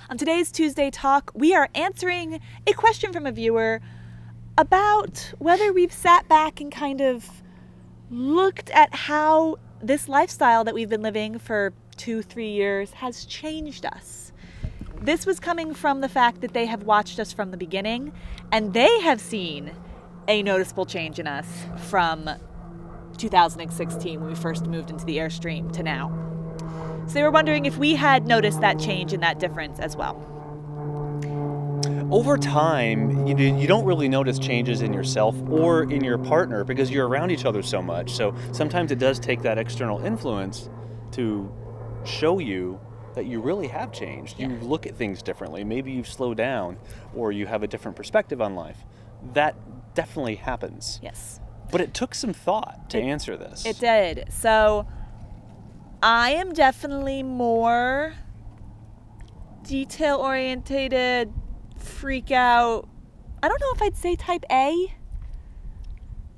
On today's Tuesday Talk, we are answering a question from a viewer about whether we've sat back and kind of looked at how this lifestyle that we've been living for 2-3 years has changed us. This was coming from the fact that they have watched us from the beginning, and they have seen a noticeable change in us from 2016 when we first moved into the Airstream to now. So they were wondering if we had noticed that change and that difference as well. Over time, you don't really notice changes in yourself or in your partner because you're around each other so much. So sometimes it does take that external influence to show you that you really have changed. You look at things differently. Maybe you've slowed down or you have a different perspective on life. That definitely happens. Yes. But it took some thought to answer this. It did. So I am definitely more detail-orientated, freak out. I don't know if I'd say type A,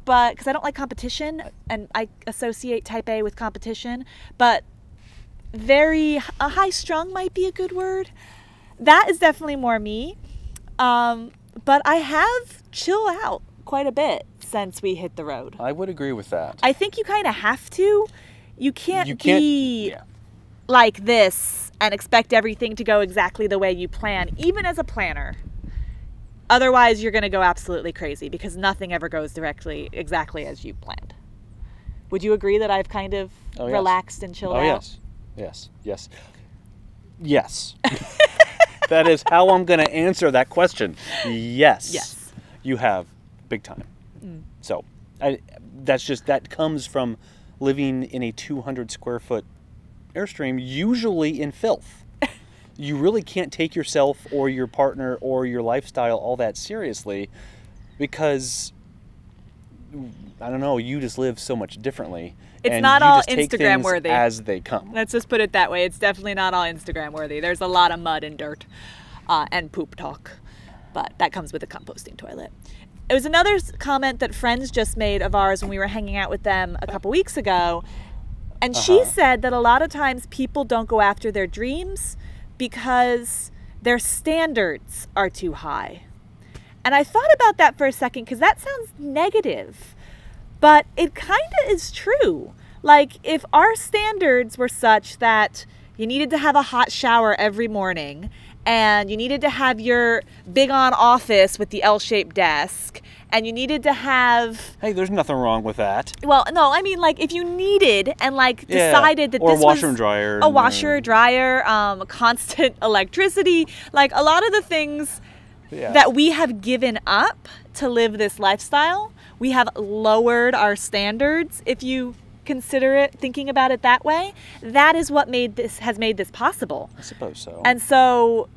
but because I don't like competition and I associate type A with competition, but high strung might be a good word. That is definitely more me. But I have chilled out quite a bit since we hit the road. I would agree with that. I think you kind of have to. You can't be like this and expect everything to go exactly the way you plan, even as a planner. Otherwise, you're going to go absolutely crazy because nothing ever goes exactly as you planned. Would you agree that I've kind of relaxed and chilled out? Yes. That is how I'm going to answer that question. Yes. You have, big time. So that comes from living in a 200 square foot Airstream, usually in filth. You really can't take yourself or your partner or your lifestyle all that seriously because, I don't know, you just live so much differently. It's not all Instagram worthy as they come. Let's just put it that way. It's definitely not all Instagram worthy. There's a lot of mud and dirt and poop talk, but that comes with a composting toilet. It was another comment that friends just made of ours when we were hanging out with them a couple weeks ago. And she said that a lot of times people don't go after their dreams because their standards are too high. And I thought about that for a second because that sounds negative. But it kind of is true. Like, if our standards were such that you needed to have a hot shower every morning and you needed to have your big on office with the L-shaped desk and you needed to have... Hey, there's nothing wrong with that. Well, no, I mean, like, if you needed and, like, decided that this was... Or a washer and dryer. A washer, dryer, constant electricity. Like, a lot of the things that we have given up to live this lifestyle... We have lowered our standards, if you consider it, thinking about it that way. That is what has made this possible. I suppose so. And so,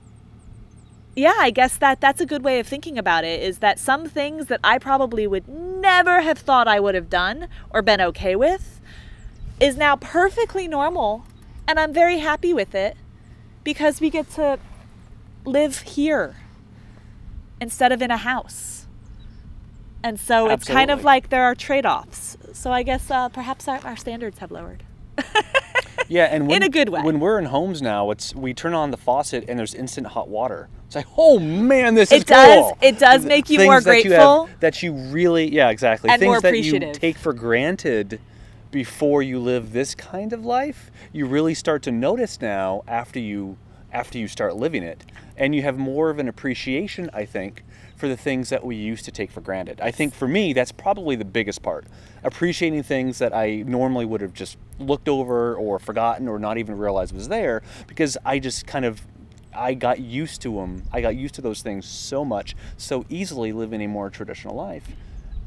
yeah, I guess that's a good way of thinking about it, is that some things that I probably would never have thought I would have done or been okay with is now perfectly normal. And I'm very happy with it because we get to live here instead of in a house. And so it's kind of like there are trade-offs. So I guess perhaps our standards have lowered. And in a good way. When we're in homes now, we turn on the faucet and there's instant hot water. It's like, oh man, this is cool. It does make you more grateful. That you really, exactly. And things more that appreciative. You take for granted before you live this kind of life, you really start to notice now after you start living it. And you have more of an appreciation, I think, for the things that we used to take for granted. I think for me, that's probably the biggest part. Appreciating things that I normally would have just looked over or forgotten or not even realized was there because I just I got used to them. I got used to those things so much, so easily living a more traditional life.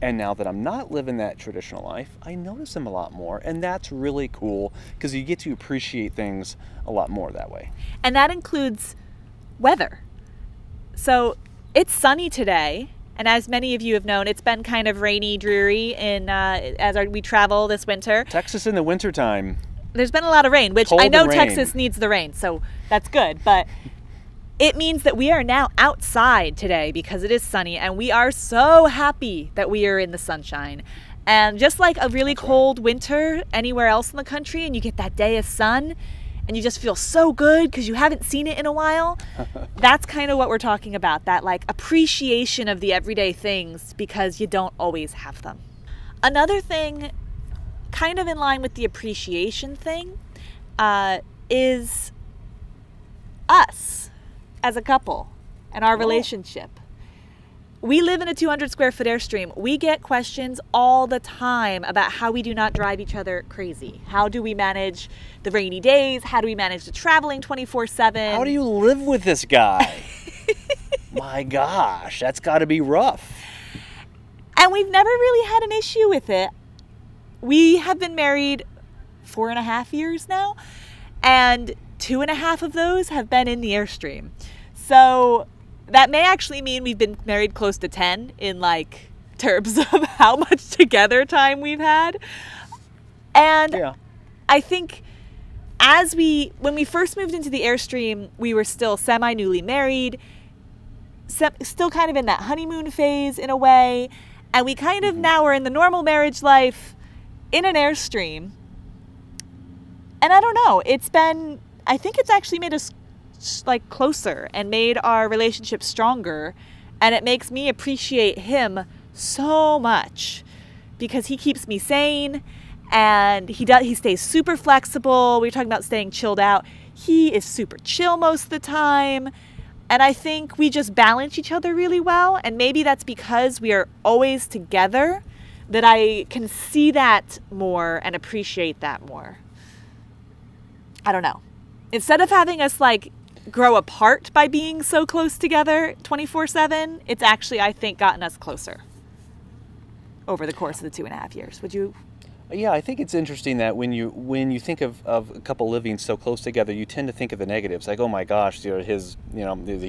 And now that I'm not living that traditional life, I notice them a lot more. And that's really cool because you get to appreciate things a lot more that way. And that includes weather. So it's sunny today, and as many of you have known, it's been kind of rainy, dreary as we travel this winter. Texas in the wintertime. There's been a lot of rain, which I know Texas needs the rain, so that's good. But it means that we are now outside today because it is sunny, and we are so happy that we are in the sunshine. And just like a really cold winter anywhere else in the country, and you get that day of sun, and you just feel so good because you haven't seen it in a while. That's kind of what we're talking about, that like appreciation of the everyday things because you don't always have them. Another thing kind of in line with the appreciation thing is us as a couple and our relationship. We live in a 200 square foot Airstream. We get questions all the time about how we do not drive each other crazy. How do we manage the rainy days? How do we manage the traveling 24/7? How do you live with this guy? My gosh, that's got to be rough. And we've never really had an issue with it. We have been married 4.5 years now, and 2.5 of those have been in the Airstream. So that may actually mean we've been married close to 10 in like terms of how much together time we've had. And yeah. I think when we first moved into the Airstream, we were still semi-newly married, still kind of in that honeymoon phase in a way. And we kind of now are in the normal marriage life in an Airstream. And I don't know, I think it's actually made us like closer and made our relationship stronger, and it makes me appreciate him so much because he keeps me sane, and he stays super flexible. We were talking about staying chilled out. He is super chill most of the time, and I think we just balance each other really well, and maybe that's because we are always together that I can see that more and appreciate that more. I don't know. Instead of having us like grow apart by being so close together 24/7, it's actually, I think, gotten us closer over the course of the 2.5 years. Would you? Yeah, I think it's interesting that when you think of a couple living so close together, you tend to think of the negatives, like, oh my gosh, he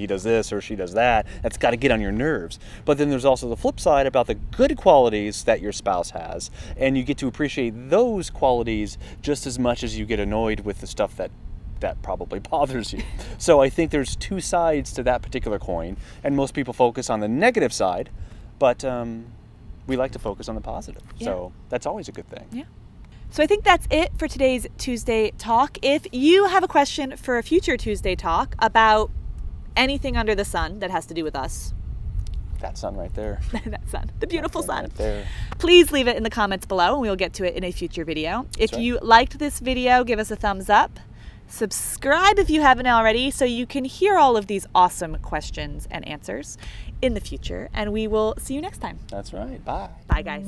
does this or she does that. That's got to get on your nerves. But then there's also the flip side about the good qualities that your spouse has, and you get to appreciate those qualities just as much as you get annoyed with the stuff that probably bothers you. So I think there's two sides to that particular coin, and most people focus on the negative side, but we like to focus on the positive. Yeah. So that's always a good thing. Yeah. So I think that's it for today's Tuesday Talk. If you have a question for a future Tuesday Talk about anything under the sun that has to do with us, that sun right there. That sun, the beautiful sun. Right there. Please leave it in the comments below, and we'll get to it in a future video. If you liked this video, give us a thumbs up. Subscribe if you haven't already so you can hear all of these awesome questions and answers in the future. And we will see you next time. That's right. Bye. Bye, guys.